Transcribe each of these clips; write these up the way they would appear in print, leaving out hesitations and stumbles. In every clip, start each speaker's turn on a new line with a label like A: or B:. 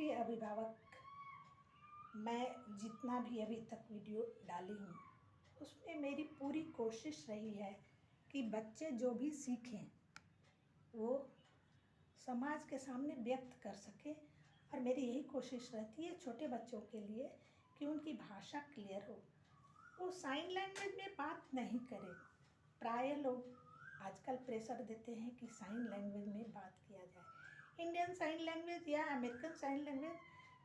A: प्रिय अभिभावक, मैं जितना भी अभी तक वीडियो डाली हूँ उसमें मेरी पूरी कोशिश रही है कि बच्चे जो भी सीखें वो समाज के सामने व्यक्त कर सके। और मेरी यही कोशिश रहती है छोटे बच्चों के लिए कि उनकी भाषा क्लियर हो, वो साइन लैंग्वेज में बात नहीं करें। प्राय लोग आजकल प्रेशर देते हैं कि साइन लैंग्वेज में बात किया जाए। इंडियन साइन लैंग्वेज या अमेरिकन साइन लैंग्वेज,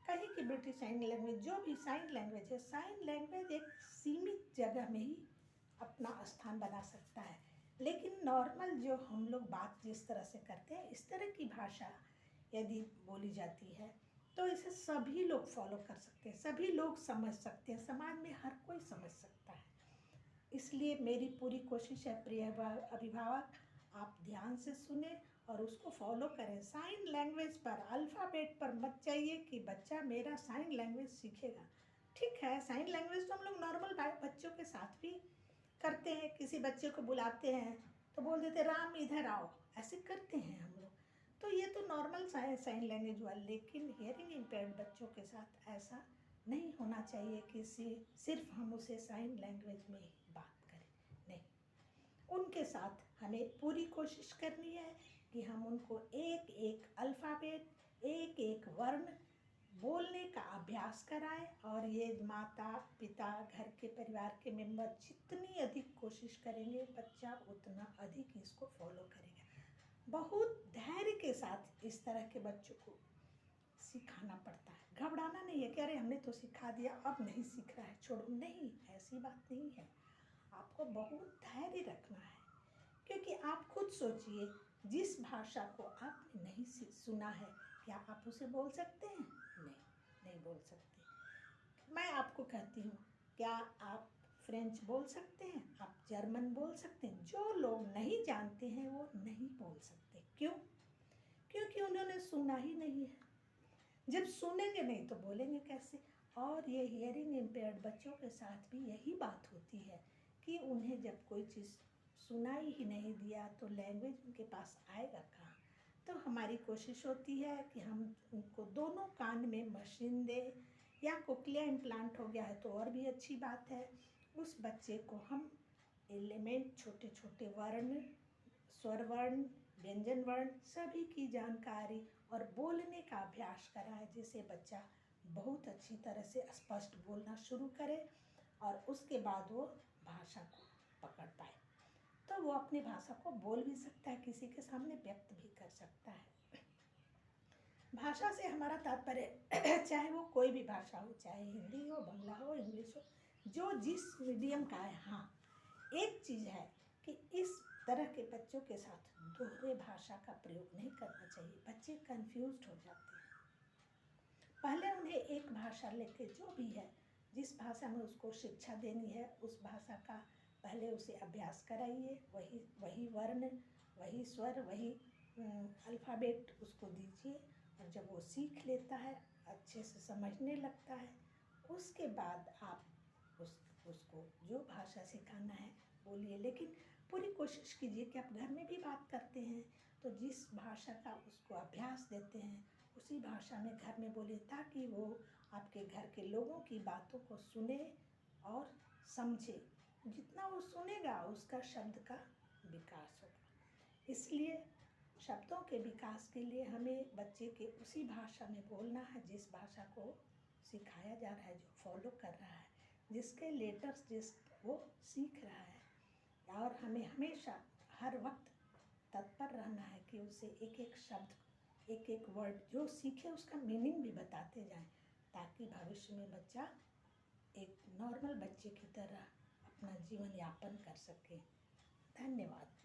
A: कहीं की ब्रिटिश साइन लैंग्वेज, जो भी साइन लैंग्वेज है, साइन लैंग्वेज एक सीमित जगह में ही अपना स्थान बना सकता है। लेकिन नॉर्मल जो हम लोग बात जिस तरह से करते हैं, इस तरह की भाषा यदि बोली जाती है तो इसे सभी लोग फॉलो कर सकते हैं, सभी लोग समझ सकते हैं, समाज में हर कोई समझ सकता है। इसलिए मेरी पूरी कोशिश है प्रिय अभिभावक, आप ध्यान से सुने और उसको फॉलो करें। साइन लैंग्वेज पर, अल्फ़ाबेट पर मत चाहिए कि बच्चा मेरा साइन लैंग्वेज सीखेगा। ठीक है, साइन लैंग्वेज तो हम लोग नॉर्मल बच्चों के साथ भी करते हैं। किसी बच्चे को बुलाते हैं तो बोल देते राम इधर आओ, ऐसे करते हैं हम लोग। तो ये तो नॉर्मल साइन लैंग्वेज हुआ। लेकिन हियरिंग इम्पेयर्ड बच्चों के साथ ऐसा नहीं होना चाहिए कि सिर्फ हम उसे साइन लैंग्वेज में ही बात करें। नहीं, उनके साथ हमें पूरी कोशिश करनी है कि हम उनको एक एक अल्फ़ाबेट, एक एक वर्ण बोलने का अभ्यास कराएं। और ये माता पिता, घर के परिवार के मेंबर जितनी अधिक कोशिश करेंगे, बच्चा उतना अधिक इसको फॉलो करेगा। बहुत धैर्य के साथ इस तरह के बच्चों को सिखाना पड़ता है। घबराना नहीं है कि अरे हमने तो सिखा दिया, अब नहीं सीख रहा है, छोड़ो। नहीं, ऐसी बात नहीं है। आपको बहुत धैर्य रखना है, क्योंकि आप खुद सोचिए, जिस भाषा को आपने नहीं सुना है, क्या आप उसे बोल सकते हैं? नहीं बोल सकते। मैं आपको कहती हूँ, क्या आप फ्रेंच बोल सकते हैं? आप जर्मन बोल सकते हैं? जो लोग नहीं जानते हैं वो नहीं बोल सकते। क्यों? क्योंकि उन्होंने सुना ही नहीं है। जब सुनेंगे नहीं तो बोलेंगे कैसे? और ये हियरिंग इम्पेयर्ड बच्चों के साथ भी यही बात होती है कि उन्हें जब कोई चीज़ सुनाई ही नहीं दिया तो लैंग्वेज उनके पास आएगा कहाँ? तो हमारी कोशिश होती है कि हम उनको दोनों कान में मशीन दें, या कोक्लिया इम्प्लांट हो गया है तो और भी अच्छी बात है। उस बच्चे को हम एलिमेंट, छोटे छोटे वर्ण, स्वर वर्ण, व्यंजन वर्ण, सभी की जानकारी और बोलने का अभ्यास कराएं, जिससे बच्चा बहुत अच्छी तरह से स्पष्ट बोलना शुरू करे और उसके बाद वो भाषा को पकड़ पाए। तो वो अपनी भाषा को बोल भी सकता है, किसी के सामने व्यक्त भी कर सकता है। भाषा से हमारा तात्पर्य चाहे वो कोई भी भाषा हो, चाहे हिंदी हो, बांग्ला हो, इंग्लिश हो, जो जिस मीडियम का है। हाँ, एक चीज़ है कि इस तरह के बच्चों के साथ दोहरे भाषा का प्रयोग नहीं करना चाहिए। बच्चे कंफ्यूज्ड हो जाते हैं। पहले उन्हें एक भाषा लेके, जो भी है, जिस भाषा में उसको शिक्षा देनी है, उस भाषा का पहले उसे अभ्यास कराइए। वही वर्ण, वही स्वर, वही अल्फ़ाबेट उसको दीजिए। और जब वो सीख लेता है, अच्छे से समझने लगता है, उसके बाद आप उसको जो भाषा सिखाना है बोलिए। लेकिन पूरी कोशिश कीजिए कि आप घर में भी बात करते हैं तो जिस भाषा का उसको अभ्यास देते हैं उसी भाषा में घर में बोलिए, ताकि वो आपके घर के लोगों की बातों को सुने और समझे। जितना वो सुनेगा उसका शब्द का विकास होगा। इसलिए शब्दों के विकास के लिए हमें बच्चे के उसी भाषा में बोलना है जिस भाषा को सिखाया जा रहा है, जो फॉलो कर रहा है, जिसके लेटर्स वो सीख रहा है। और हमें हमेशा हर वक्त तत्पर रहना है कि उसे एक एक शब्द, एक एक वर्ड जो सीखे उसका मीनिंग भी बताते जाएं, ताकि भविष्य में बच्चा एक नॉर्मल बच्चे की तरह अपना जीवन यापन कर सके। धन्यवाद।